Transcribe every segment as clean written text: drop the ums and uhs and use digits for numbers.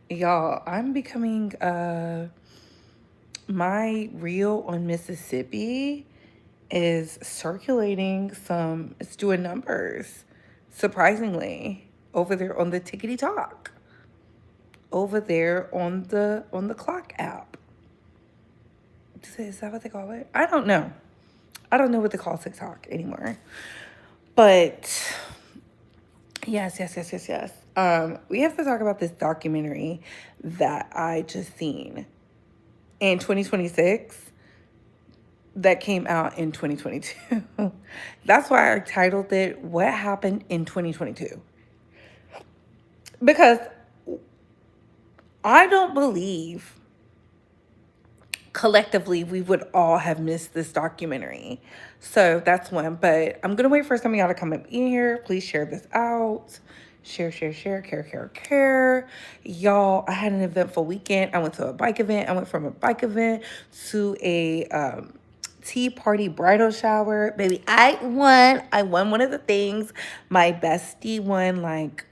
Y'all, I'm becoming my reel on Mississippi is circulating some, it's doing numbers, surprisingly, over there on the tickety talk, over there on the clock app. Is that what they call it? I don't know. I don't know what they call TikTok anymore. But yes. We have to talk about this documentary that I just seen in 2026 that came out in 2022. That's why I titled it What Happened in 2022. Because I don't believe collectively we would all have missed this documentary. So that's one. But I'm gonna wait for some of y'all to come up in here. Please share this out. Share, care. Y'all, I had an eventful weekend. I went to a bike event. I went from a bike event to a tea party bridal shower. Baby, I won. I won one of the things. My bestie won like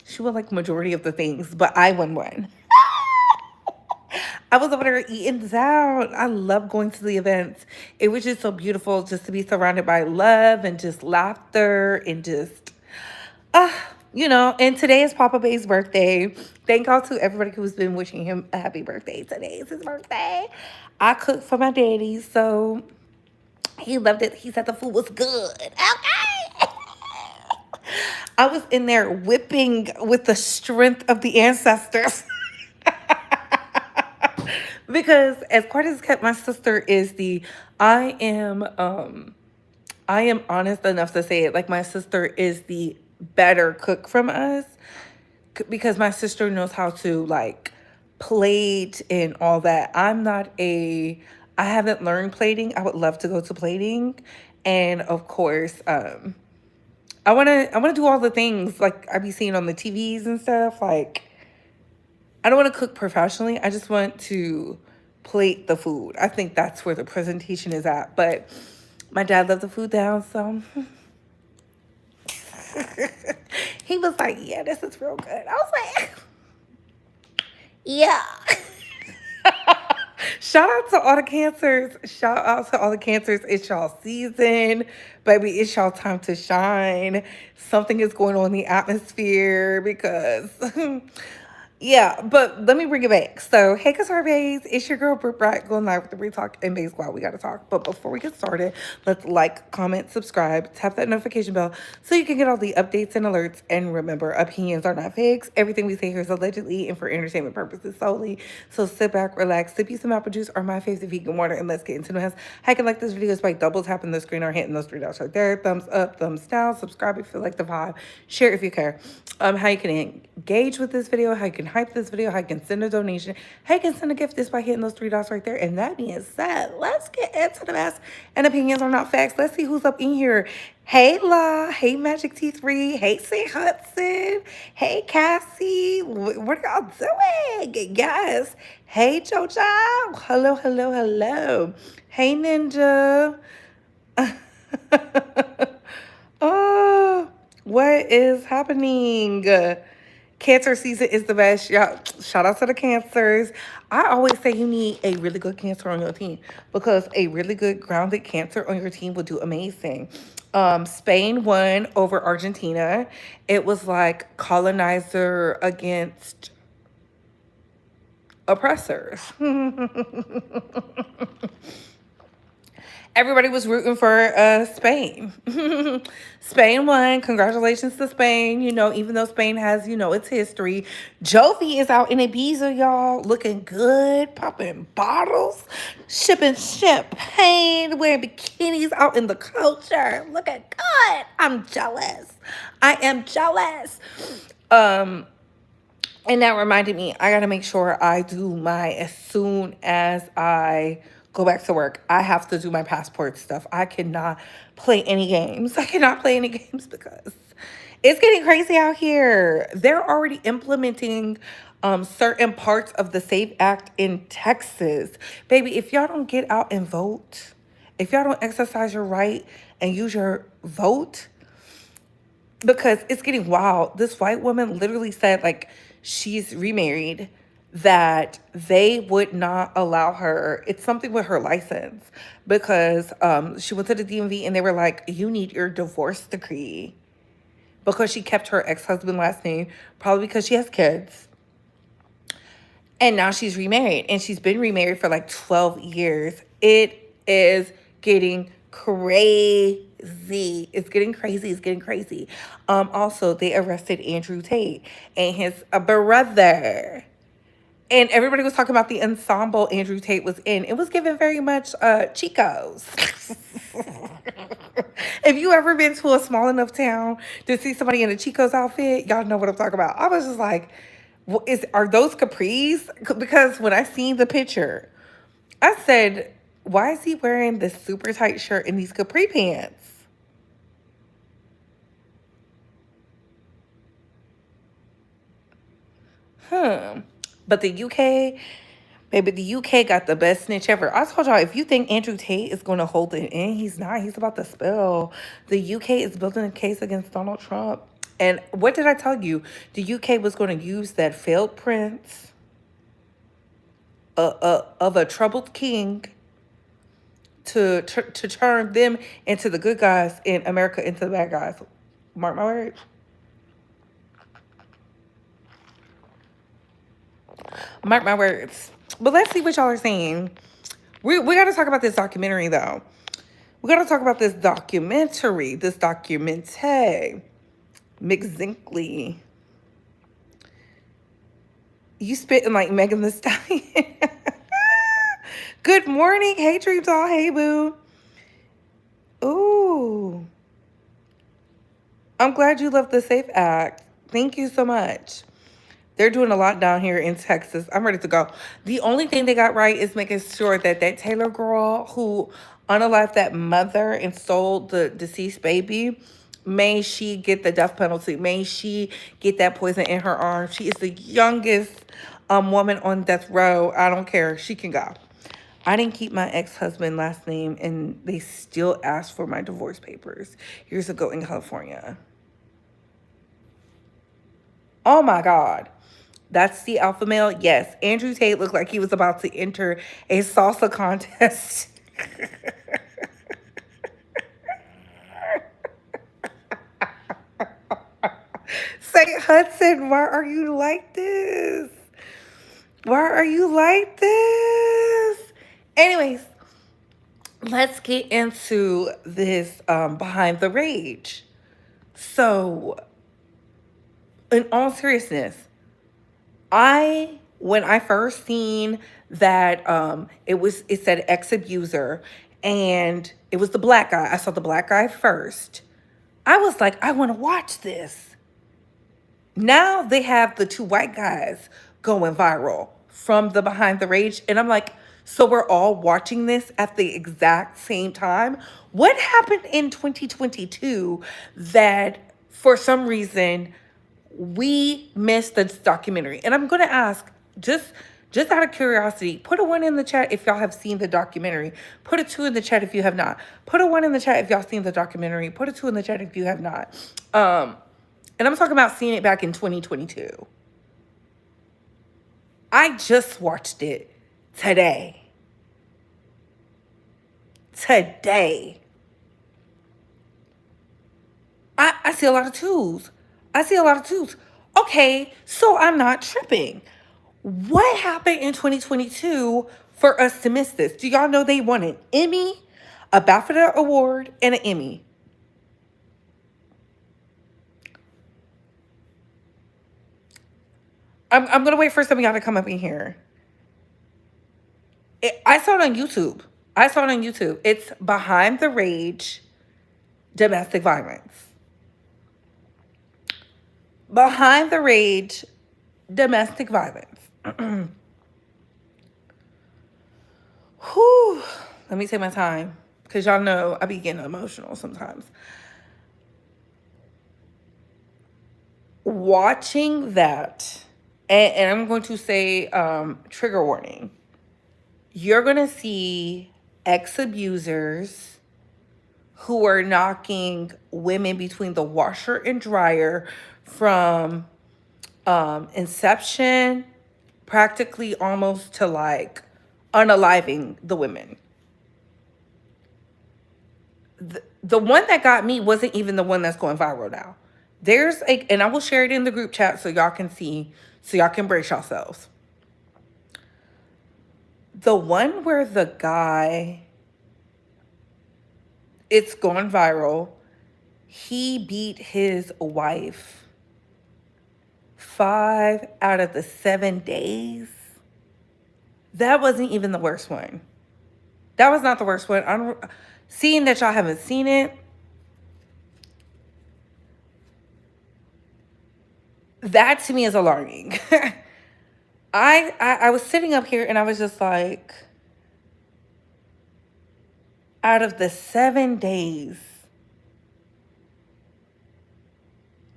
she won like majority of the things, but I won one. I was over there eating this out. I love going to the events. It was just so beautiful just to be surrounded by love and just laughter and just, uh, and today is Papa Bay's birthday. Thank God to everybody who's been wishing him a happy birthday. Today is his birthday. I cooked for my daddy, so he loved it. He said the food was good. Okay. I was in there whipping with the strength of the ancestors. Because as quiet as kept, my sister is the I am I am honest enough to say it. Like my sister is the better cook from us because my sister knows how to like plate and all that. I haven't learned plating. I would love to go to plating. And of course, I wanna do all the things like I be seeing on the TVs and stuff. Like I don't want to cook professionally. I just want to plate the food. I think that's where the presentation is at. But my dad left the food down, so he was like, "Yeah, this is real good." I was like, "Yeah." Shout out to all the cancers. Shout out to all the cancers. It's y'all season, baby. It's y'all time to shine. Something is going on in the atmosphere because yeah, but let me bring it back. So, hey, Conservatives, it's your girl, Britt Bright, going live with the Retalk and Bay Squad. We got to talk. But before we get started, let's like, comment, subscribe, tap that notification bell so you can get all the updates and alerts. And remember, opinions are not fixed. Everything we say here is allegedly and for entertainment purposes solely. So sit back, relax, sip you some apple juice or my favorite vegan water, and let's get into the house. How you can like this video is by double tapping the screen or hitting those three dots right there. Thumbs up, thumbs down, subscribe if you like the vibe, share if you care. How you can engage with this video, how you can hype this video, how you can send a donation, how you can send a gift is by hitting those three dots right there. And that being said, let's get into the mess. And opinions are not facts. Let's see who's up in here. Hey La, hey Magic T3, hey St. Hudson, hey Cassie, what are y'all doing? Yes. Hey Jojo, hello. Hey Ninja. Oh, what is happening? Cancer season is the best. Y'all, shout out to the cancers. I always say you need a really good cancer on your team because a really good grounded cancer on your team will do amazing. Spain won over Argentina. It was like colonizer against oppressors. Everybody was rooting for Spain. Spain won. Congratulations to Spain. Even though Spain has, its history. Jovi is out in Ibiza, y'all, looking good, popping bottles, shipping champagne, wearing bikinis out in the culture. Looking good. I'm jealous. I am jealous. Um, and that reminded me, I gotta make sure I do as soon as I go back to work, I have to do my passport stuff. I cannot play any games. I cannot play any games because it's getting crazy out here. They're already implementing certain parts of the SAFE Act in Texas. Baby, if y'all don't get out and vote, if y'all don't exercise your right and use your vote, because it's getting wild. This white woman literally said, like, she's remarried, that they would not allow her. It's something with her license because she went to the DMV and they were like, you need your divorce decree because she kept her ex husband last name, probably because she has kids. And now she's remarried and she's been remarried for like 12 years. It is getting crazy. It's getting crazy. It's getting crazy. Also, they arrested Andrew Tate and his brother. And everybody was talking about the ensemble Andrew Tate was in. It was given very much Chico's. If you ever been to a small enough town to see somebody in a Chico's outfit, y'all know what I'm talking about. I was just like, are those capris? Because when I seen the picture, I said, why is he wearing this super tight shirt and these capri pants? Hmm. But the UK, baby, the UK got the best snitch ever. I told y'all, if you think Andrew Tate is going to hold it in, he's not. He's about to spill. The UK is building a case against Donald Trump. And what did I tell you? The UK was going to use that failed prince of a troubled king to turn them into the good guys in America into the bad guys. Mark my words. Mark my words. But let's see what y'all are saying. We got to talk about this documentary, though. We got to talk about this documentary. This documentary. Mick Zinkley. You spitting like Megan Thee Stallion. Good morning. Hey, Dream Doll. Hey, boo. Ooh. I'm glad you love the Safe Act. Thank you so much. They're doing a lot down here in Texas. I'm ready to go. The only thing they got right is making sure that that Taylor girl who unalived that mother and stole the deceased baby, may she get the death penalty. May she get that poison in her arm. She is the youngest woman on death row. I don't care. She can go. I didn't keep my ex-husband last name and they still asked for my divorce papers years ago in California. Oh my God. That's the alpha male? Yes. Andrew Tate looked like he was about to enter a salsa contest. Say, Hudson, why are you like this? Why are you like this? Anyways, let's get into this behind the rage. So, in all seriousness, when I first seen that it said ex abuser and it was the black guy. I saw the black guy first. I was like, I want to watch this. Now they have the two white guys going viral from the behind the rage and I'm like, so we're all watching this at the exact same time. What happened in 2022 that for some reason we missed this documentary? And I'm going to ask, just out of curiosity, put a 1 in the chat if y'all have seen the documentary. Put a 2 in the chat if you have not. Put a 1 in the chat if y'all seen the documentary. Put a 2 in the chat if you have not. And I'm talking about seeing it back in 2022. I just watched it today. Today. I see a lot of twos. I see a lot of twos. Okay, so I'm not tripping. What happened in 2022 for us to miss this? Do y'all know they won an Emmy, a BAFTA award, and an Emmy? I'm going to wait for some of y'all to come up in here. I saw it on YouTube. I saw it on YouTube. It's Behind the Rage, Domestic Violence. Behind the Rage, Domestic Violence. Whew. Let me take my time because y'all know I be getting emotional sometimes. Watching that, and I'm going to say trigger warning. You're going to see ex-abusers who are knocking women between the washer and dryer from inception, practically almost to like unaliving the women. The one that got me wasn't even the one that's going viral now. There's a, and I will share it in the group chat so y'all can see, so y'all can brace yourselves. The one where the guy, it's gone viral. He beat his wife 5 out of the 7 days. That wasn't even the worst one. That was not the worst one. Seeing that y'all haven't seen it, that to me is alarming. I was sitting up here and I was just like, out of the 7 days,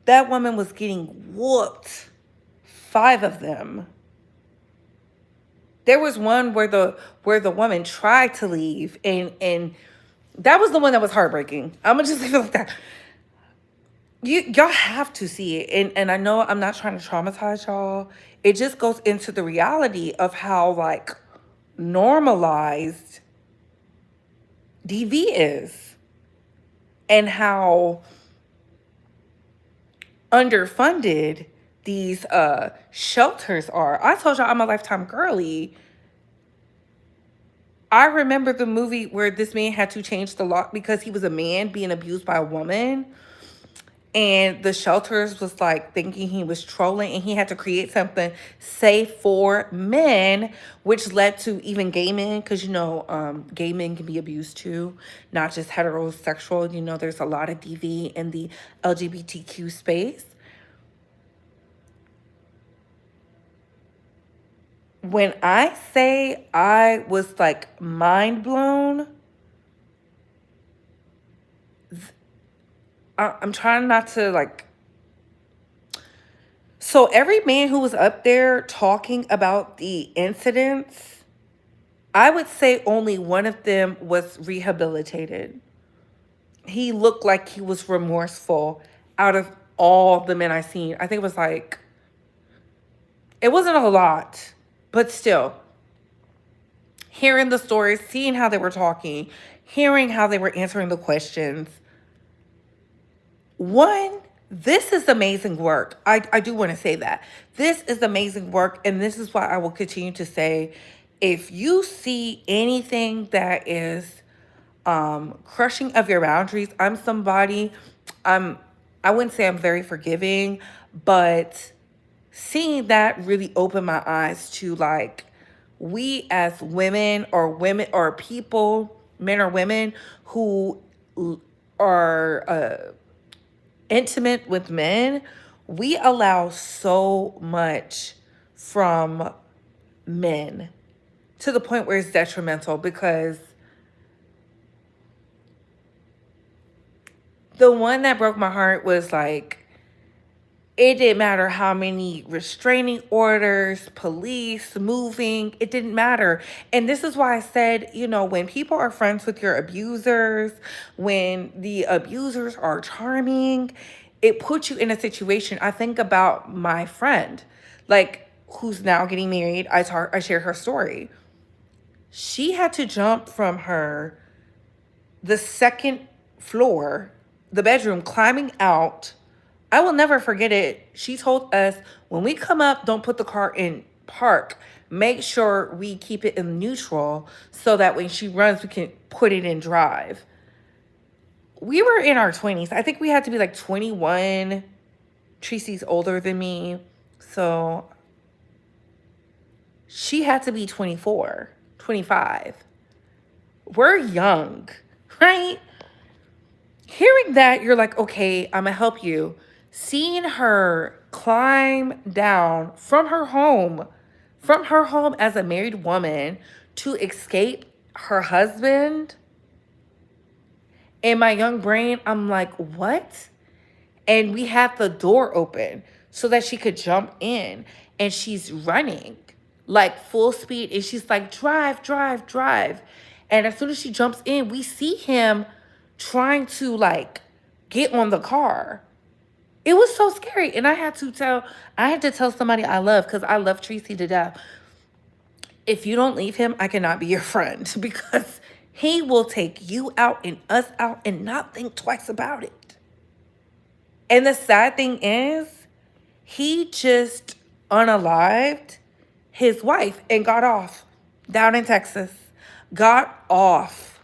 that woman was getting whooped. 5 of them. There was one where the woman tried to leave, and that was the one that was heartbreaking. I'm gonna just leave it like that. Y'all have to see it, and I know I'm not trying to traumatize y'all. It just goes into the reality of how like normalized DV is, and how underfunded these shelters are. I told y'all I'm a lifetime girly. I remember the movie where this man had to change the law because he was a man being abused by a woman. And the shelters was like thinking he was trolling, and he had to create something safe for men, which led to even gay men, because you know, gay men can be abused too, not just heterosexual. You know, there's a lot of DV in the LGBTQ space. When I say I was like mind blown, I'm trying not to like. So every man who was up there talking about the incidents, I would say only one of them was rehabilitated. He looked like he was remorseful out of all the men I seen. I think it was like, it wasn't a lot, but still, hearing the stories, seeing how they were talking, hearing how they were answering the questions. One, this is amazing work. I do want to say that. This is amazing work, and this is why I will continue to say, if you see anything that is crushing of your boundaries, I'm somebody, I wouldn't say I'm very forgiving, but seeing that really opened my eyes to like, we as women or people, men or women who are intimate with men, we allow so much from men to the point where it's detrimental, because the one that broke my heart was like, it didn't matter how many restraining orders, police, moving, it didn't matter. And this is why I said, you know, when people are friends with your abusers, when the abusers are charming, it puts you in a situation. I think about my friend, like, who's now getting married. I shared her story. She had to jump from the second floor, the bedroom, climbing out. I will never forget it. She told us, when we come up, don't put the car in park. Make sure we keep it in neutral so that when she runs, we can put it in drive. We were in our 20s. I think we had to be like 21. Tracy's older than me. So she had to be 24, 25. We're young, right? Hearing that, you're like, okay, I'm gonna help you. Seeing her climb down from her home as a married woman to escape her husband, in my young brain, I'm like, what? And we had the door open so that she could jump in, and she's running like full speed, and she's like, drive, drive, drive. And as soon as she jumps in, we see him trying to like get on the car. It was so scary. And I had to tell somebody I love, because I love Tracy to death. If you don't leave him, I cannot be your friend because he will take you out and us out and not think twice about it. And the sad thing is, he just unalived his wife and got off down in Texas. Got off.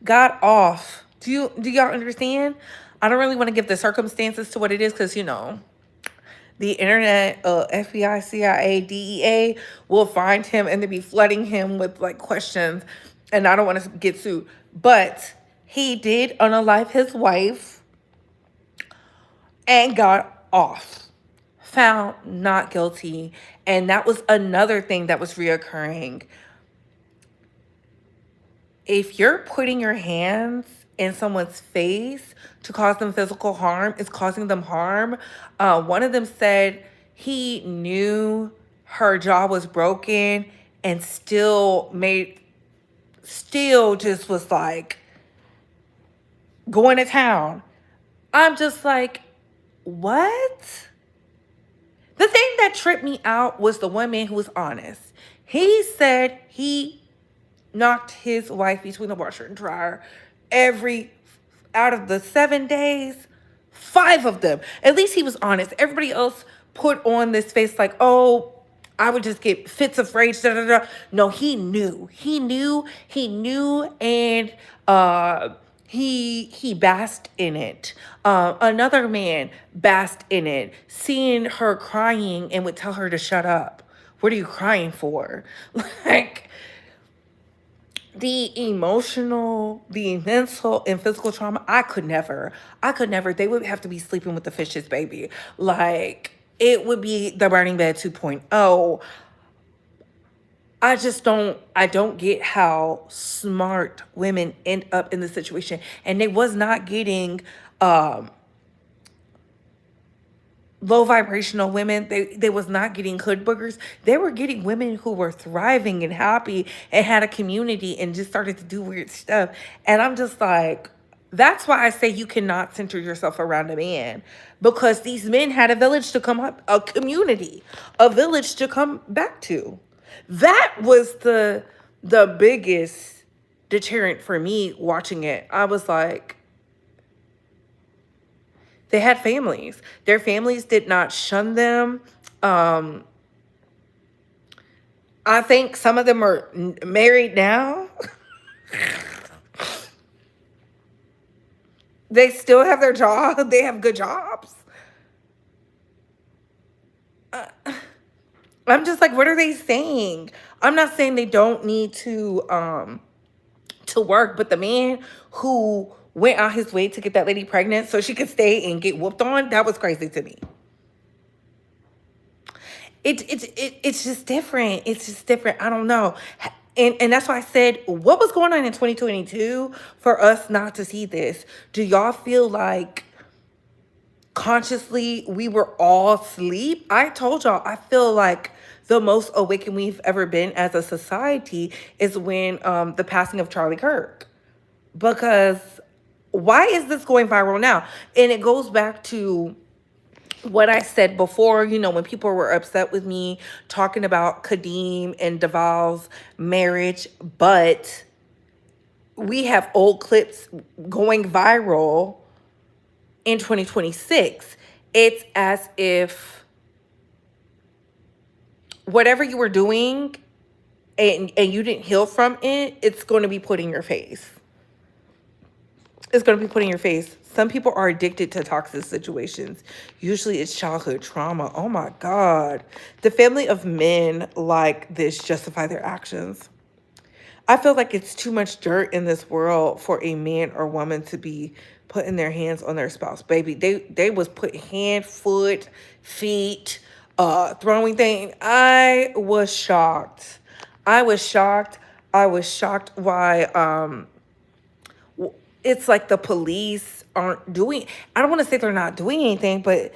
Got off. Do y'all understand? I don't really want to give the circumstances to what it is, because the internet, FBI, CIA, DEA will find him and they be flooding him with like questions, and I don't want to get sued. But he did unalive his wife and got off, found not guilty. And that was another thing that was reoccurring. If you're putting your hands in someone's face to cause them physical harm, it's causing them harm. One of them said he knew her jaw was broken and still just was like going to town. I'm just like, what? The thing that tripped me out was the one man who was honest. He said he knocked his wife between the washer and dryer out of the 7 days, 5 of them. At least he was honest. Everybody else put on this face like, oh, I would just get fits of rage. Da, da, da. No, he knew, and he basked in it. Another man basked in it, seeing her crying and would tell her to shut up. What are you crying for? Like, the emotional, the mental, and physical trauma, I could never. They would have to be sleeping with the fishes, baby. Like, it would be the burning bed 2.0. I don't get how smart women end up in this situation. And they was not getting low vibrational women. They was not getting hood boogers. They were getting women who were thriving and happy and had a community and just started to do weird stuff. And I'm just like, that's why I say you cannot center yourself around a man, because these men had a village to come up, a community, a village to come back to. That was the biggest deterrent for me watching it. I was like, they had families. Their families did not shun them. I think some of them are married now. They still have their job. They have good jobs. I'm just like, what are they saying? I'm not saying they don't need to work, but the man who went out his way to get that lady pregnant so she could stay and get whooped on, that was crazy to me. It's just different. It's just different. I don't know. And that's why I said, what was going on in 2022 for us not to see this? Do y'all feel like consciously we were all asleep? I told y'all, I feel like the most awakened we've ever been as a society is when the passing of Charlie Kirk. Because why is this going viral now? And it goes back to what I said before, when people were upset with me talking about Kadeem and Duval's marriage, but we have old clips going viral in 2026. It's as if whatever you were doing and you didn't heal from it, it's going to be put in your face. It's going to be put in your face. Some people are addicted to toxic situations. Usually it's childhood trauma. Oh my God. The family of men like this justify their actions. I feel like it's too much dirt in this world for a man or woman to be putting their hands on their spouse. Baby, they was put hand, foot, feet, throwing things. I was shocked. I was shocked why it's like the police aren't doing, I don't want to say they're not doing anything, but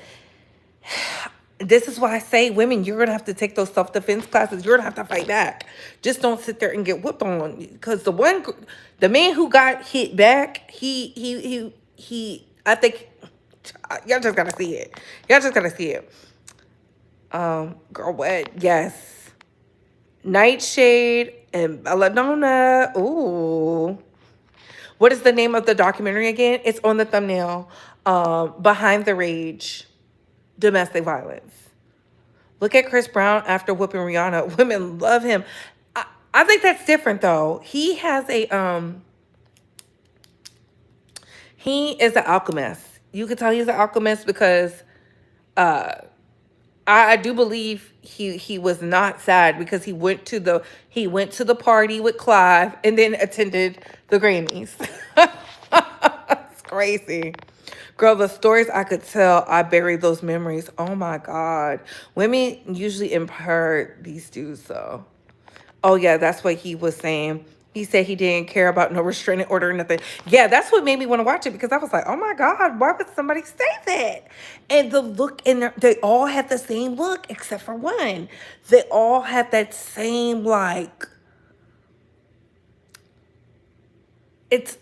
This is why I say, women, you're gonna have to take those self-defense classes. You're gonna have to fight back. Just don't sit there and get whooped on. Because the man who got hit back, he. I think y'all just gotta see it. Y'all just gotta see it. Girl, what? Yes, Nightshade and Belladonna. Ooh, what is the name of the documentary again? It's on the thumbnail. Behind the Rage, domestic violence. Look at Chris Brown after whooping Rihanna. Women love him. I think that's different though. He is an alchemist. You can tell he's an alchemist because I do believe he was not sad because he went to the party with Clive and then attended the Grammys. It's crazy. Girl, the stories I could tell, I buried those memories. Oh my God. Women usually empower these dudes, though. Oh, yeah, that's what he was saying. He said he didn't care about no restraining order or nothing. Yeah, that's what made me want to watch it because I was like, oh my God, why would somebody say that? And the look in their, they all had the same look except for one. They all had that same, like, it's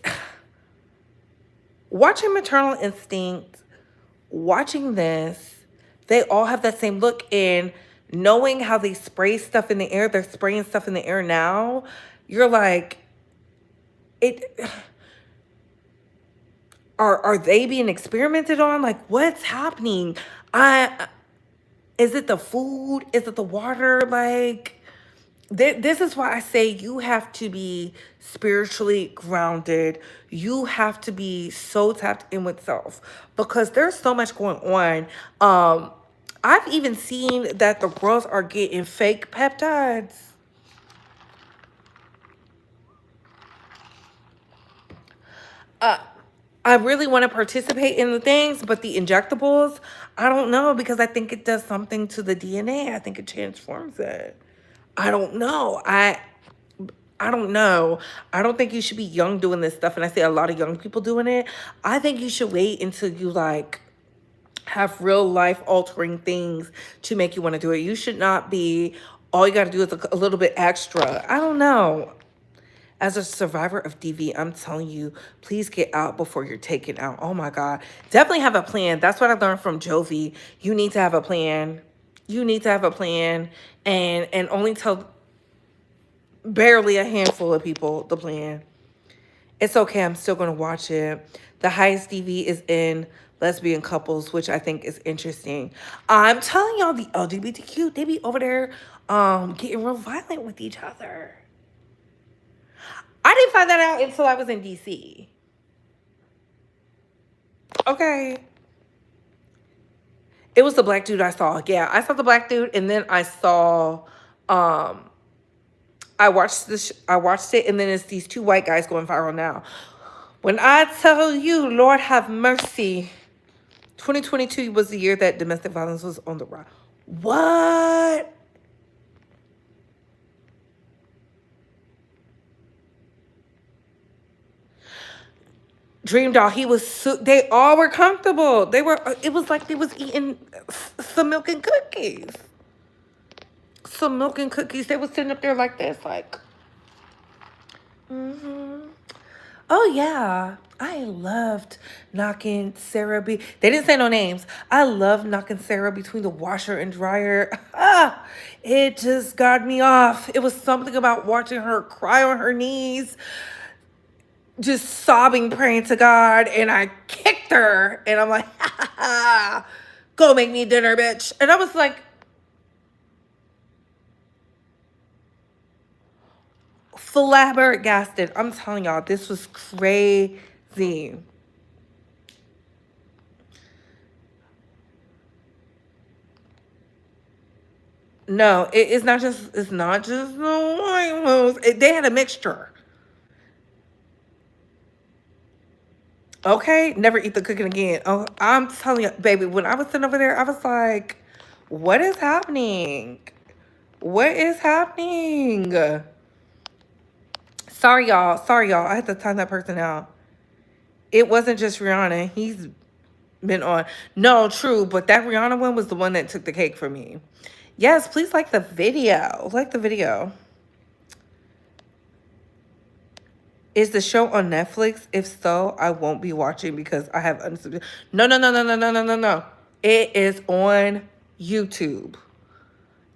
watching Maternal Instinct, watching this, they all have that same look. And knowing how they spray stuff in the air, they're spraying stuff in the air now. You're like, it. Are they being experimented on? Like, what's happening? I Is it the food? Is it the water? Like, this is why I say you have to be spiritually grounded. You have to be so tapped in with self because there's so much going on. I've even seen that the girls are getting fake peptides. I really want to participate in the things, but the injectables, I don't know because I think it does something to the DNA. I think it transforms it. I don't know. I don't know. I don't think you should be young doing this stuff. And I see a lot of young people doing it. I think you should wait until you like have real life altering things to make you want to do it. You should not be, all you got to do is a little bit extra. I don't know. As a survivor of DV, I'm telling you, please get out before you're taken out. Oh my God. Definitely have a plan. That's what I learned from Jovi. You need to have a plan. You need to have a plan and only tell barely a handful of people the plan. It's okay. I'm still going to watch it. The highest DV is in lesbian couples, which I think is interesting. I'm telling y'all, the LGBTQ, they be over there getting real violent with each other. I didn't find that out until I was in DC. Okay. It was the black dude I saw. Yeah, I saw the black dude, and then I saw I watched this. I watched it, and then it's these two white guys going viral now. When I tell you, Lord have mercy, 2022 was the year that domestic violence was on the rise. What? Dream Doll, he was. They all were comfortable. They were. It was like they was eating some milk and cookies. Some milk and cookies. They was sitting up there like this, like. Oh yeah, I loved knocking Sarah They didn't say no names. I loved knocking Sarah between the washer and dryer. It just got me off. It was something about watching her cry on her knees, just sobbing, praying to God, and I kicked her, and I'm like, go make me dinner, bitch. And I was like, flabbergasted. I'm telling y'all, this was crazy. No, it's not just. It's not just the white moves. They had a mixture. Okay, never eat the cooking again. Oh, I'm telling you, baby. When I was sitting over there, I was like, "What is happening? What is happening?" Sorry, y'all. Sorry, y'all. I had to time that person out. It wasn't just Rihanna. He's been on. No, true, but that Rihanna one was the one that took the cake for me. Yes, please like the video. Like the video. Is the show on Netflix? If so, I won't be watching because I have No, no, no, no, no, no, no, no, no. It is on YouTube.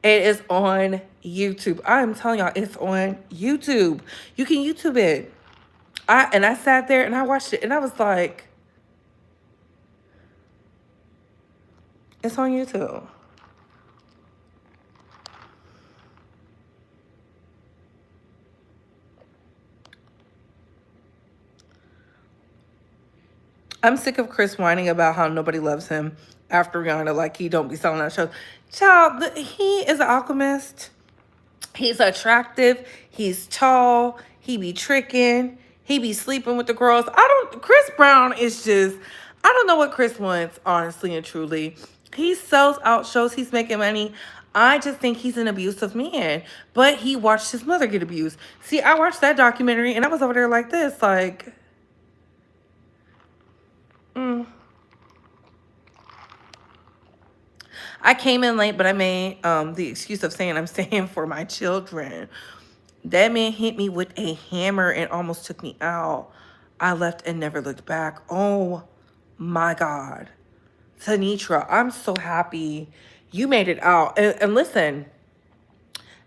It is on YouTube. I'm telling y'all, it's on YouTube. You can YouTube it. I sat there and I watched it and I was like, it's on YouTube. I'm sick of Chris whining about how nobody loves him after Rihanna, like he don't be selling out shows. Child, he is an alchemist. He's attractive. He's tall. He be tricking. He be sleeping with the girls. Chris Brown is just, I don't know what Chris wants, honestly and truly. He sells out shows. He's making money. I just think he's an abusive man. But he watched his mother get abused. See, I watched that documentary and I was over there like this, like, mm. I came in late, but I made the excuse of saying I'm staying for my children. That man hit me with a hammer and almost took me out. I left and never looked back. Oh my God. Tanitra, I'm so happy you made it out. And listen,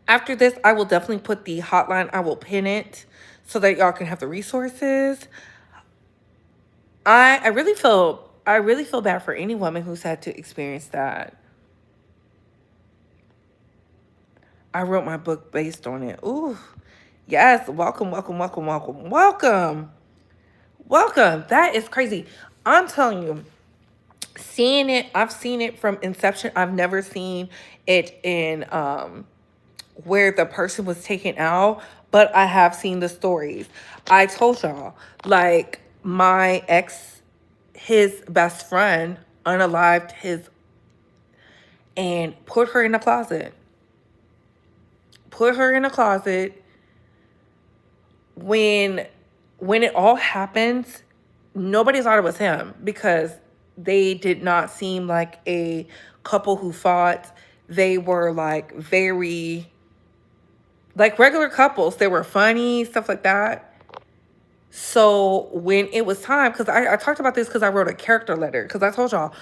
after this, I will definitely put the hotline. I will pin it so that y'all can have the resources. I really feel bad for any woman who's had to experience that. I wrote my book based on it. Ooh, yes. Welcome, welcome, welcome, welcome, welcome, welcome. That is crazy. I'm telling you, seeing it, I've seen it from inception. I've never seen it in where the person was taken out, but I have seen the stories. I told y'all, like my ex, his best friend unalived his and put her in a closet. Put her in a closet. When it all happens, nobody thought it was him because they did not seem like a couple who fought. They were like very like regular couples. They were funny, stuff like that. So when it was time, because I talked about this because I wrote a character letter, because I told y'all,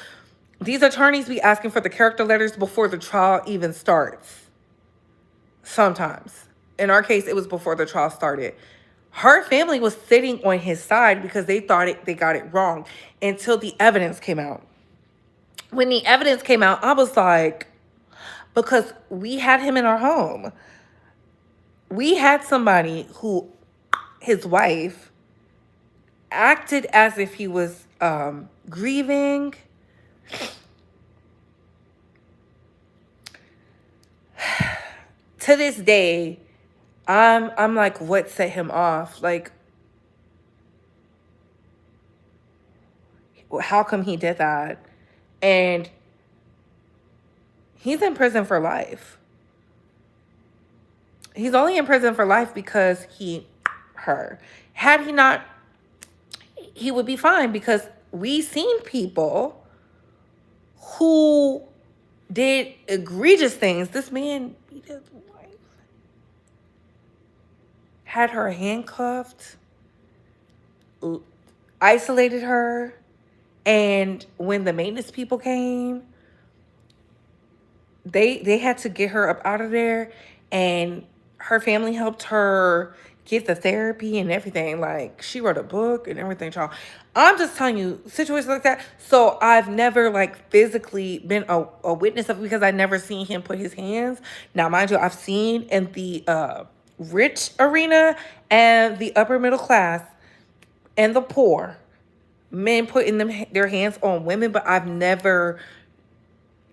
these attorneys be asking for the character letters before the trial even starts. Sometimes. In our case, it was before the trial started. Her family was sitting on his side because they thought they got it wrong until the evidence came out. When the evidence came out, I was like, because we had him in our home. We had somebody who, his wife, acted as if he was grieving. To this day, I'm like, what set him off? Like, how come he did that? And he's in prison for life. He's only in prison for life because her. Had he not, he would be fine because we seen people who did egregious things. This man beat his wife. Had her handcuffed, isolated her, and when the maintenance people came, they had to get her up out of there, and her family helped her get the therapy and everything. Like, she wrote a book and everything, child. I'm just telling you, situations like that. So I've never like physically been a witness of it because I never seen him put his hands. Now, mind you, I've seen in the rich arena and the upper middle class and the poor, men putting their hands on women, but I've never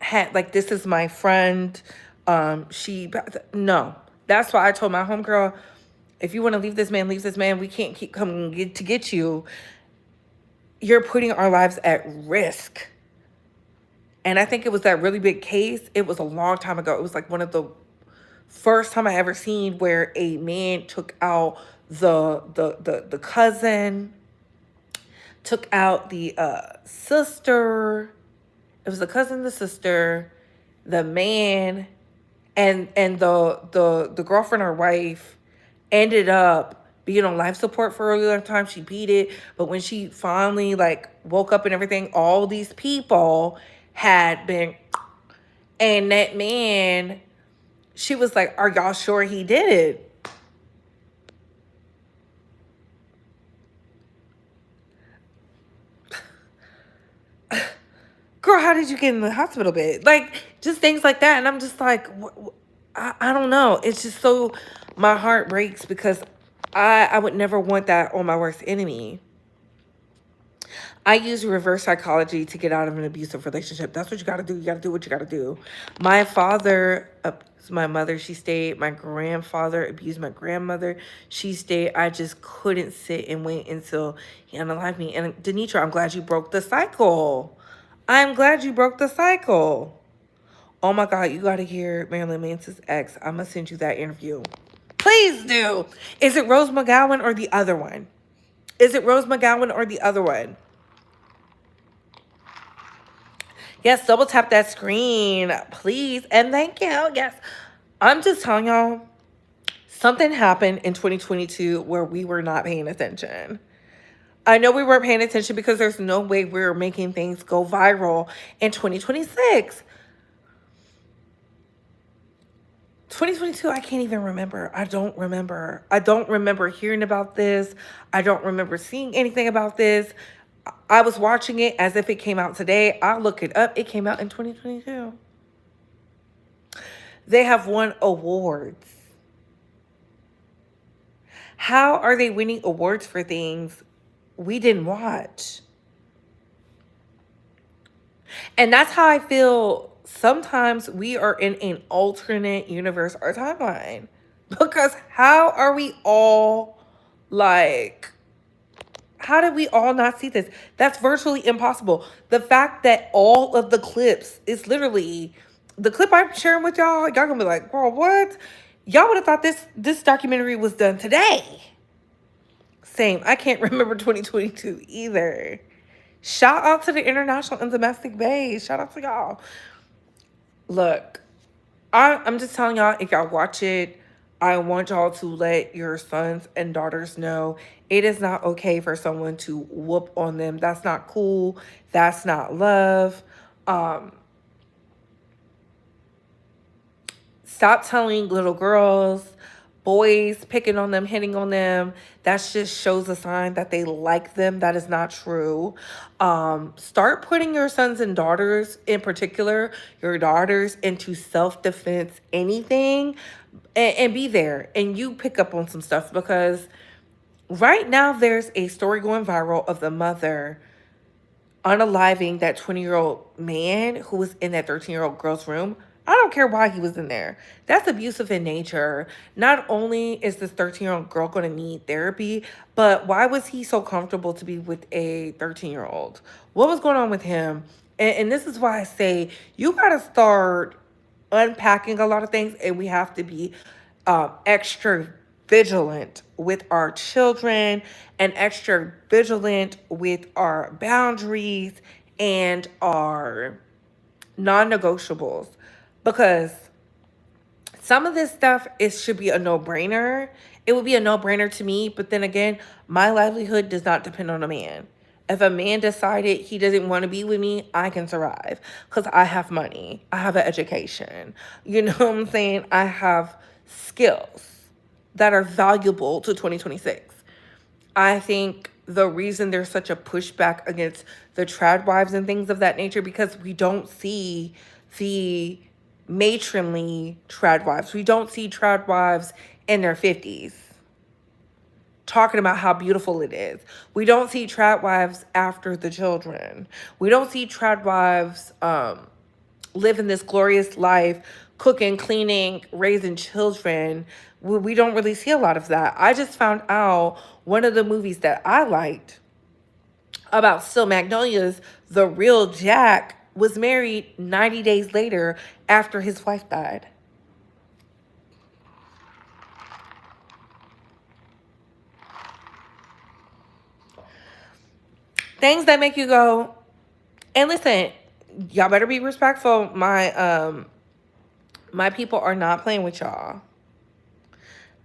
had like, this is my friend. No. That's why I told my homegirl, if you want to leave this man, leave this man. We can't keep coming to get you. You're putting our lives at risk. And I think it was that really big case. It was a long time ago. It was like one of the first time I ever seen where a man took out the cousin, took out the sister. It was the cousin, the sister, the man, and the girlfriend or wife ended up being on life support for a really long time. She beat it, but when she finally like woke up and everything, all these people had been, and that man, she was like, "Are y'all sure he did it?" Girl, how did you get in the hospital bed? Like, just things like that. And I'm just like, I don't know. It's just so, my heart breaks because I would never want that on my worst enemy. I use reverse psychology to get out of an abusive relationship. That's what you got to do. You got to do what you got to do. My father abused my mother. She stayed. My grandfather abused my grandmother. She stayed. I just couldn't sit and wait until he unalived me. And Denitra, I'm glad you broke the cycle. I'm glad you broke the cycle. Oh my God, you got to hear Marilyn Manson's ex. I'm going to send you that interview. Please do. Is it Rose McGowan or the other one? Is it Rose McGowan or the other one? Yes, double tap that screen, please. And thank you. Yes. I'm just telling y'all, something happened in 2022 where we were not paying attention. I know we weren't paying attention because there's no way we're making things go viral in 2026. 2022, I can't even remember. I don't remember. I don't remember hearing about this. I don't remember seeing anything about this. I was watching it as if it came out today. I'll look it up. It came out in 2022. They have won awards. How are they winning awards for things we didn't watch? And that's how I feel. Sometimes we are in an alternate universe or timeline. Because how are we all like, how did we all not see this? That's virtually impossible. The fact that all of the clips is literally the clip I'm sharing with y'all gonna be like, girl, what? Y'all would have thought this documentary was done today. Same. I can't remember 2022 either. Shout out to the international and domestic base. Shout out to y'all. Look, I'm just telling y'all, if y'all watch it, I want y'all to let your sons and daughters know it is not okay for someone to whoop on them. That's not cool. That's not love. Um, Stop telling little girls, boys, picking on them, hitting on them. That just shows a sign that they like them. That is not true. Start putting your sons and daughters, in particular, your daughters, into self-defense, anything, and be there. And you pick up on some stuff because right now there's a story going viral of the mother unaliving that 20-year-old man who was in that 13-year-old girl's room. I don't care why he was in there. That's abusive in nature. Not only is this 13-year-old girl going to need therapy, but why was he so comfortable to be with a 13-year-old? What was going on with him? And this is why I say you got to start unpacking a lot of things, and we have to be extra vigilant with our children and extra vigilant with our boundaries and our non-negotiables, because some of this stuff should be a no-brainer. It would be a no-brainer to me, but then again, my livelihood does not depend on a man. If a man decided he doesn't want to be with me, I can survive because I have money. I have an education. You know what I'm saying? I have skills that are valuable to 2026. I think the reason there's such a pushback against the trad wives and things of that nature, because we don't see the matronly trad wives. We don't see trad wives in their 50s talking about how beautiful it is. We don't see trad wives after the children. We don't see trad wives living this glorious life, cooking, cleaning, raising children. We don't really see a lot of that. I just found out one of the movies that I liked about Still Magnolias, the real Jack was married 90 days later after his wife died. Things that make you go, and listen, y'all better be respectful. My people are not playing with y'all.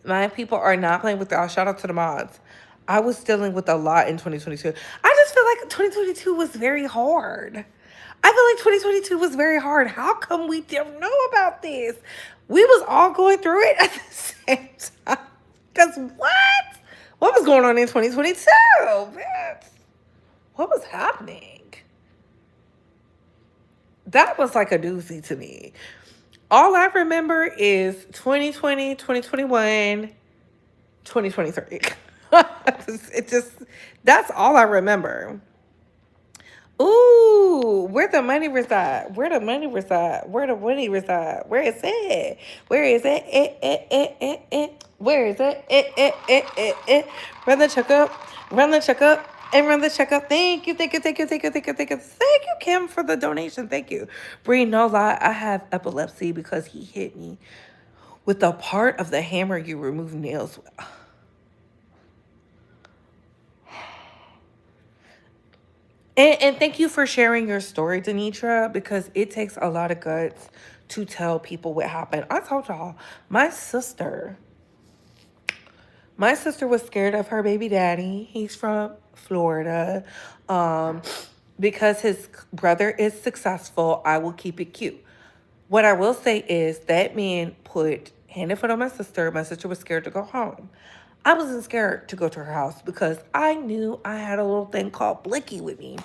My people are not playing with y'all. Shout out to the mods. I was dealing with a lot in 2022. I just feel like 2022 was very hard. I feel like 2022 was very hard. How come we didn't know about this? We was all going through it at the same time. Because what? What was going on in 2022? Bitch? What was happening? That was like a doozy to me. All I remember is 2020, 2021, 2023. It just, that's all I remember. Ooh, where the money reside? Where the money reside? Where the money reside? Where is it? Where is it? Where is it? Run the checkup. Run the checkup. And run the checkup. Thank you, thank you, thank you, thank you, thank you, thank you. Thank you, Kim, for the donation. Thank you. Bree, no lie, I have epilepsy because he hit me with the part of the hammer you remove nails with. And thank you for sharing your story, Denitra, because it takes a lot of guts to tell people what happened. I told y'all, my sister was scared of her baby daddy. He's from Florida. Um, because his brother is successful, I will keep it cute. What I will say is that man put hand and foot on my sister. My sister was scared to go home. I wasn't scared to go to her house because I knew I had a little thing called Blicky with me.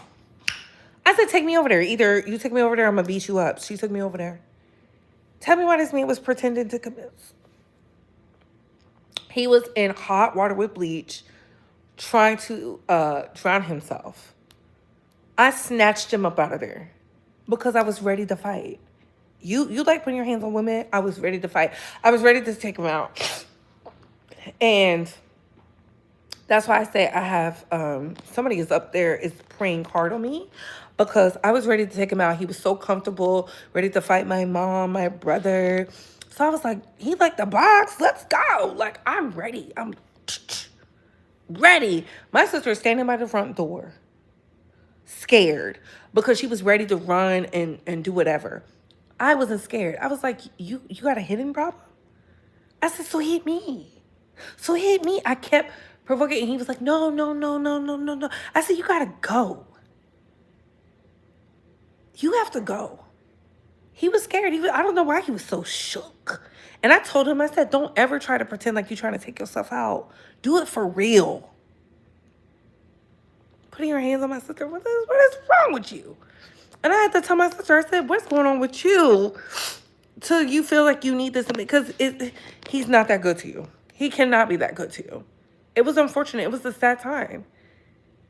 I said, take me over there. Either you take me over there, I'm gonna beat you up. She took me over there. Tell me why this man was pretending to commit. He was in hot water with bleach, trying to drown himself. I snatched him up out of there because I was ready to fight. You like putting your hands on women? I was ready to fight. I was ready to take him out. And that's why I say I have somebody is up there is praying hard on me because I was ready to take him out. He was so comfortable, ready to fight my mom, my brother. So I was like, he like the box. Let's go. Like, I'm ready. I'm ready. My sister is standing by the front door, scared because she was ready to run and do whatever. I wasn't scared. I was like, you got a hidden problem? I said, so hit me. So hit me. I kept provoking. And he was like, no, no, no, no, no, no, no. I said, you got to go. You have to go. He was scared. I don't know why he was so shook. And I told him, I said, don't ever try to pretend like you're trying to take yourself out. Do it for real. Putting your hands on my sister, what is wrong with you? And I had to tell my sister, I said, what's going on with you? Till you feel like you need this, because he's not that good to you. He cannot be that good to you. It was unfortunate. It was a sad time.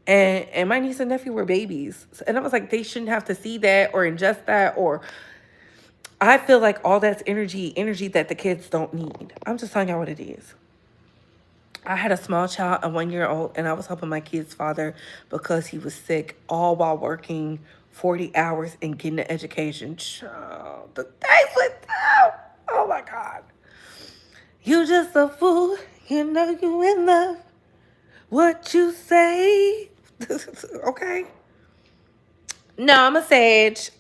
And my niece and nephew were babies. And I was like, they shouldn't have to see that or ingest that. Or I feel like all that's energy that the kids don't need. I'm just telling y'all what it is. I had a small child, a 1-year-old, and I was helping my kid's father because he was sick, all while working 40 hours and getting an education. Child, the days went down. Oh my God. You just a fool. You know you in love. What you say? Okay. No, I'm a sage.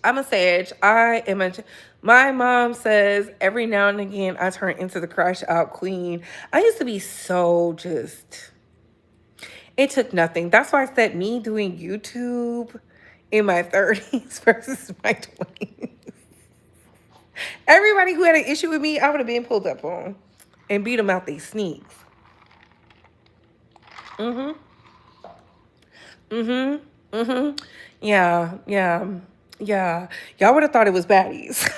My mom says every now and again I turn into the crash out queen. I used to be so just, it took nothing. That's why I said me doing YouTube in my 30s versus my 20s. Everybody who had an issue with me, I would have been pulled up on and beat them out these sneaks. Mm-hmm. Mm-hmm. Mm-hmm. Yeah. Yeah. Yeah. Y'all would have thought it was baddies.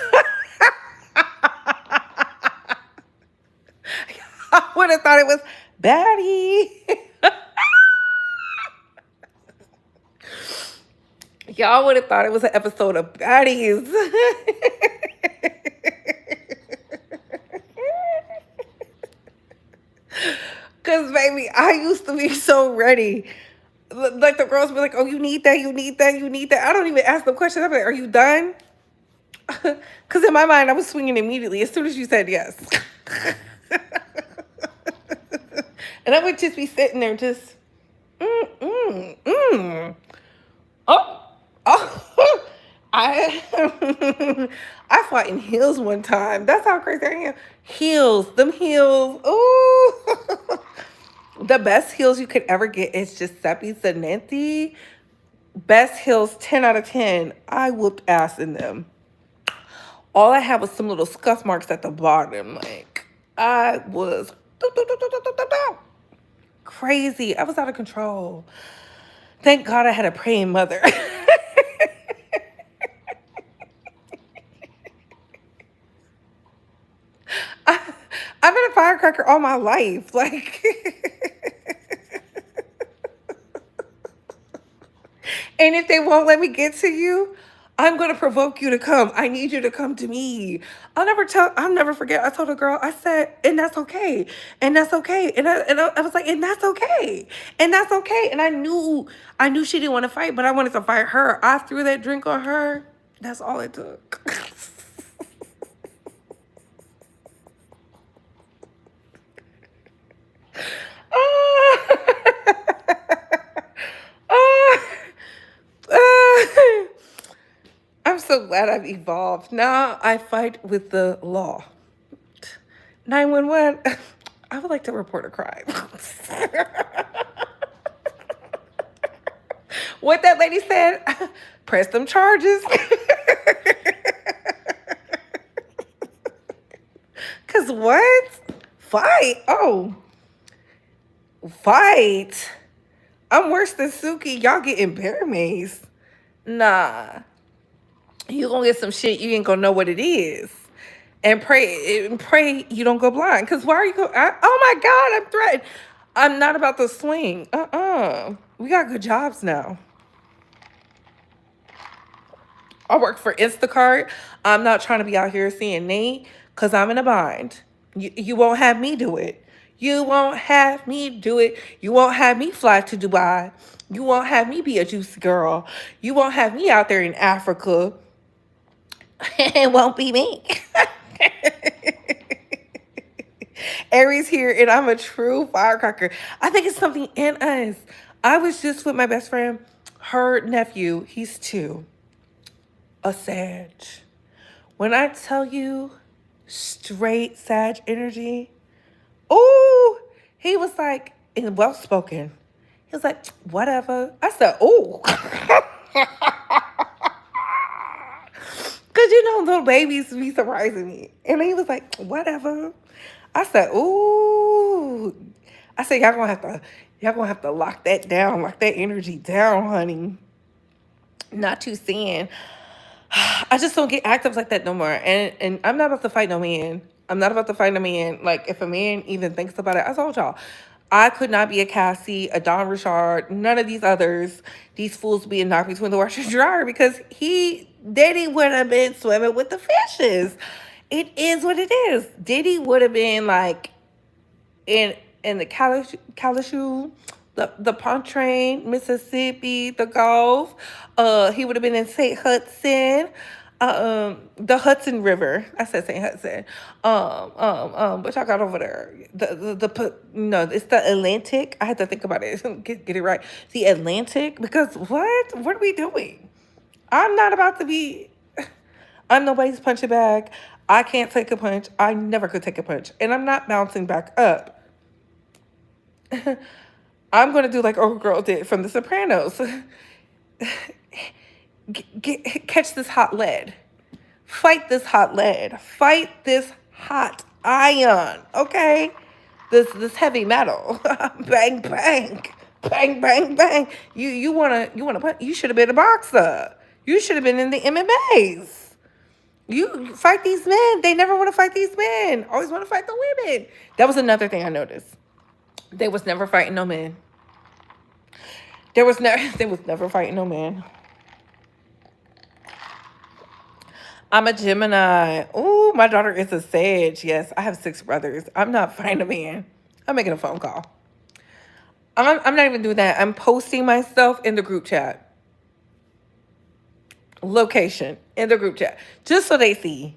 I would have thought it was baddie. Y'all would have thought it was an episode of baddies. Because, baby, I used to be so ready. Like, the girls be like, oh, you need that, you need that, you need that. I don't even ask them questions. I'm like, are you done? Because in my mind, I was swinging immediately as soon as you said yes. And I would just be sitting there just, Oh, oh, I I fought in heels one time. That's how crazy I am. Heels, them heels. Ooh, the best heels you could ever get is Giuseppe Zanenti. Best heels, 10 out of 10. I whooped ass in them. All I had was some little scuff marks at the bottom. Like I was crazy. I was out of control. Thank God I had a praying mother. I, I've been a firecracker all my life. Like, and if they won't let me get to you, I'm gonna provoke you to come. I need you to come to me. I'll never forget. I told a girl, I said, and that's okay. And that's okay. I was like, and that's okay. And that's okay. And I knew she didn't want to fight, but I wanted to fight her. I threw that drink on her. That's all it took. I'm so glad I've evolved. Now I fight with the law. 911. I would like to report a crime. What that lady said, press them charges. Cause what? Fight? Oh, fight. I'm worse than Suki. Y'all getting bear mace. Nah. You gonna get some shit you ain't gonna know what it is. And pray you don't go blind. Cause why are you oh my God, I'm threatened. I'm not about to swing. We got good jobs now. I work for Instacart. I'm not trying to be out here seeing Nate because I'm in a bind. You won't have me do it. You won't have me do it. You won't have me fly to Dubai. You won't have me be a juicy girl. You won't have me out there in Africa. It won't be me. Aries here, and I'm a true firecracker. I think it's something in us. I was just with my best friend, her nephew, he's 2, a Sag. When I tell you straight Sag energy, ooh, he was like, and well spoken. He was like, whatever. I said, ooh. Cause little babies be surprising me. And he was like, whatever. I said, ooh. I said, y'all gonna have to lock that down, lock that energy down, honey. Not too saying. I just don't get active like that no more. And I'm not about to fight no man. I'm not about to fight no man. Like if a man even thinks about it, I told y'all, I could not be a Cassie, a Don Richard, none of these others. These fools being knocked between the washer and dryer because Diddy would have been swimming with the fishes. It is what it is. Diddy would have been like in the Calishuu, the Pontchartrain, Mississippi, the Gulf. He would have been in St. Hudson, the Hudson River. I said St. Hudson. But y'all got over there. No, it's the Atlantic. I had to think about it. Get it right. The Atlantic, because what are we doing? I'm not about to be. I'm nobody's punching bag. I can't take a punch. I never could take a punch, and I'm not bouncing back up. I'm gonna do like old girl did from The Sopranos. Catch this hot lead. Fight this hot lead. Fight this hot iron. Okay, this heavy metal. Bang bang, bang bang bang. You wanna put? You should have been a boxer. You should have been in the MMAs. You fight these men. They never want to fight these men. Always want to fight the women. That was another thing I noticed. They was never fighting no man. They was never fighting no man. I'm a Gemini. Ooh, my daughter is a Sag. Yes, I have 6 brothers. I'm not fighting a man. I'm making a phone call. I'm not even doing that. I'm posting myself in the group chat. Location in the group chat. Just so they see.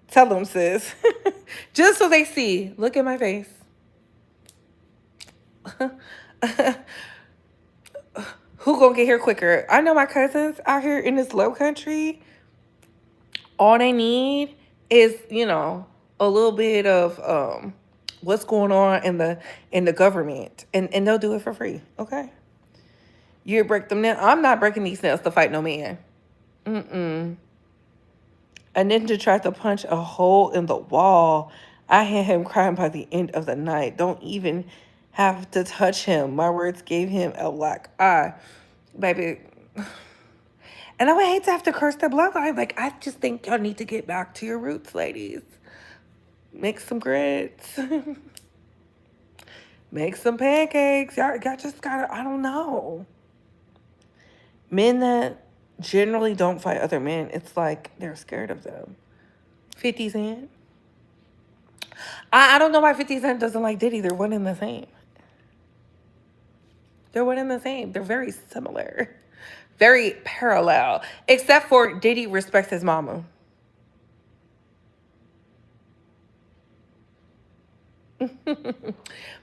Tell them, sis. Just so they see. Look at my face. Who gonna get here quicker? I know my cousins out here in this low country, all they need is, a little bit of what's going on in the government, and they'll do it for free. Okay. You break them nails. I'm not breaking these nails to fight no man. Mm-mm. A ninja tried to punch a hole in the wall. I had him crying by the end of the night. Don't even have to touch him. My words gave him a black eye. Baby. And I would hate to have to curse their bloodline. Like, I just think y'all need to get back to your roots, ladies. Make some grits. Make some pancakes. Y'all just gotta, I don't know. Men that generally don't fight other men, it's like they're scared of them. 50 Cent. I don't know why 50 Cent doesn't like Diddy. They're one and the same. They're one and the same. They're very similar. Very parallel. Except for Diddy respects his mama. But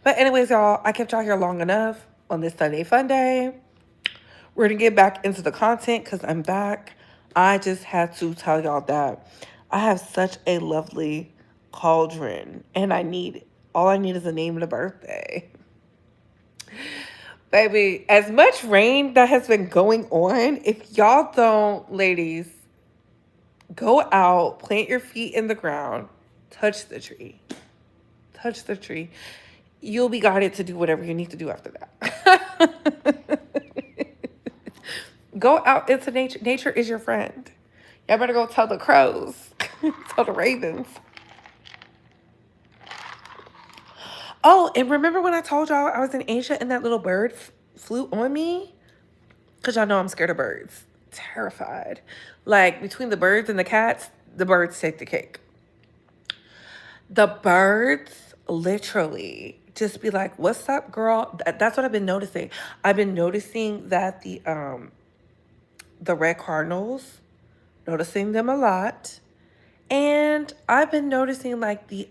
anyways, y'all, I kept y'all here long enough on this Sunday Fun Day. We're going to get back into the content because I'm back. I just had to tell y'all that I have such a lovely cauldron, and all I need is a name and a birthday. Baby, as much rain that has been going on, if y'all don't, ladies, go out, plant your feet in the ground, touch the tree. Touch the tree. You'll be guided to do whatever you need to do after that. Go out into nature. Nature is your friend. Y'all better go tell the crows. Tell the ravens. Oh, and remember when I told y'all I was in Asia and that little bird flew on me? Because y'all know I'm scared of birds. Terrified. Like, between the birds and the cats, the birds take the cake. The birds literally just be like, what's up, girl? That's what I've been noticing. I've been noticing that the red cardinals, noticing them a lot. And I've been noticing like the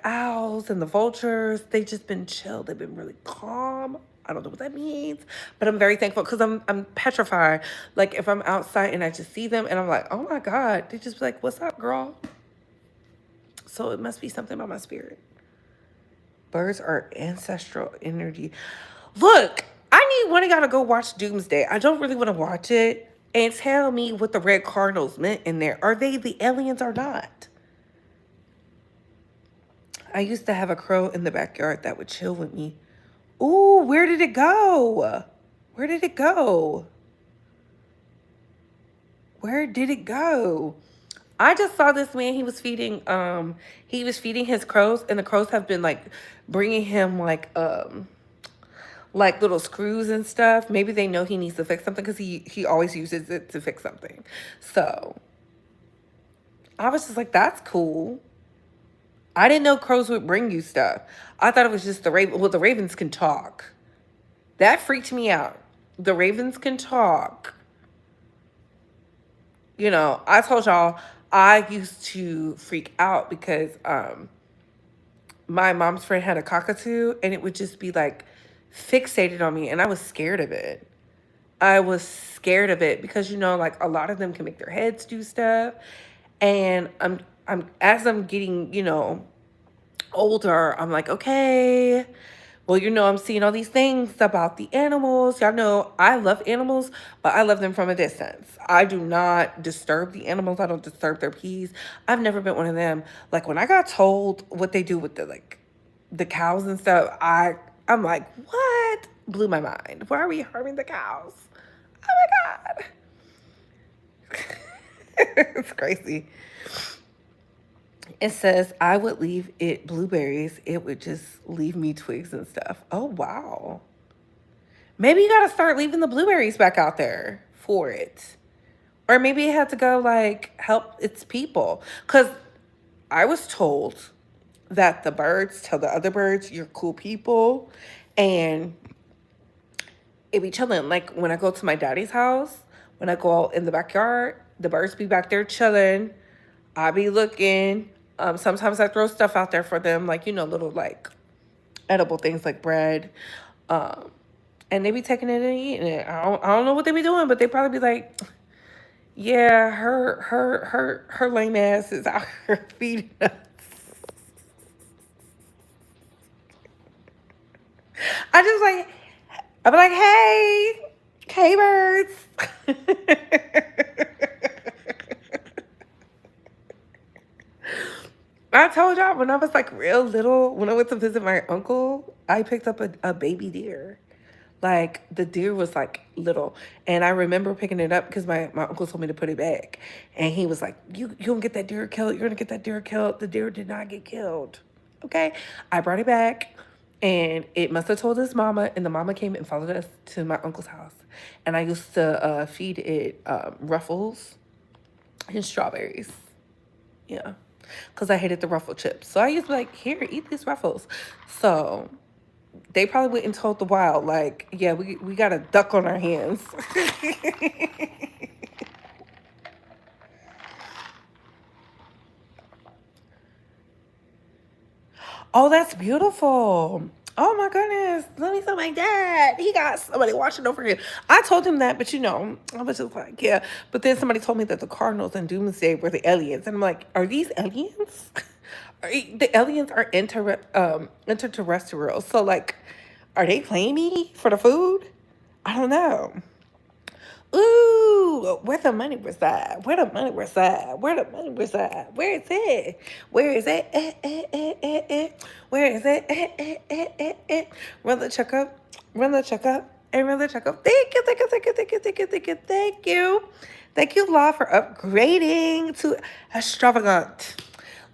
owls and the vultures, they've just been chill. They've been really calm. I don't know what that means, but I'm very thankful because I'm petrified. Like, if I'm outside and I just see them and I'm like, oh my God, they just be like, what's up, girl? So it must be something about my spirit. Birds are ancestral energy. Look, I need one of y'all to go watch Doomsday. I don't really want to watch it. And tell me what the red cardinals meant in there. Are they the aliens or not? I used to have a crow in the backyard that would chill with me. Ooh, where did it go? Where did it go? Where did it go? I just saw this man. He was feeding his crows, and the crows have been like bringing him like little screws and stuff. Maybe they know he needs to fix something because he always uses it to fix something. So I was just like, that's cool. I didn't know crows would bring you stuff. I thought it was just the raven. Well, the ravens can talk. That freaked me out. The ravens can talk. I told y'all I used to freak out because my mom's friend had a cockatoo, and it would just be like fixated on me, and I was scared of it. I was scared of it because like a lot of them can make their heads do stuff, and I'm as I'm getting older, I'm like, okay, well, I'm seeing all these things about the animals. Y'all know I love animals, but I love them from a distance. I do not disturb the animals. I don't disturb their peace. I've never been one of them. Like, when I got told what they do with the cows and stuff, I'm like, what? Blew my mind. Why are we harming the cows? Oh my God. It's crazy. It says, I would leave it blueberries. It would just leave me twigs and stuff. Oh, wow. Maybe you got to start leaving the blueberries back out there for it. Or maybe it had to go, like, help its people. Because I was told that the birds tell the other birds, you're cool people. And it be chilling. Like, when I go to my daddy's house, when I go out in the backyard, the birds be back there chilling. I be looking. Sometimes I throw stuff out there for them, like, little, like, edible things like bread. Um, and they be taking it and eating it. I don't know what they be doing, but they probably be like, yeah, her lame ass is out here feeding us. I just like, I'm like, hey birds. I told y'all when I was like real little, when I went to visit my uncle, I picked up a baby deer. Like the deer was like little. And I remember picking it up because my uncle told me to put it back. And he was like, you don't get that deer killed. You're gonna get that deer killed. The deer did not get killed. Okay. I brought it back and it must have told his mama, and the mama came and followed us to my uncle's house. And I used to feed it ruffles and strawberries. Yeah. Because I hated the ruffle chips. So I used to be like, here, eat these ruffles. So they probably went and told the wild, like, yeah, we got a duck on our hands. Oh, that's beautiful. Oh my goodness. Let me tell my dad. He got somebody watching over him. I told him that, but I was just like, yeah. But then somebody told me that the Cardinals in Doomsday were the aliens. And I'm like, are these aliens? The aliens are interterrestrial. So, like, are they playing me for the food? I don't know. Ooh, where the money reside? Where the money reside? Where the money reside? Where is it? Where is it? Where is it? Run the checkup. Run the checkup. And run the checkup. Thank you, thank you, thank you, thank you, thank you, thank you, thank you. Thank you, Law, for upgrading to extravagant.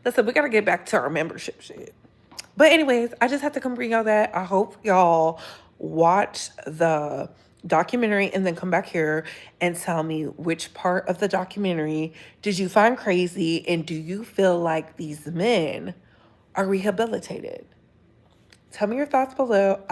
Listen, we gotta get back to our membership shit. But anyways, I just have to come bring y'all that. I hope y'all watch the documentary and then come back here and tell me which part of the documentary did you find crazy, and do you feel like these men are rehabilitated? Tell me your thoughts below.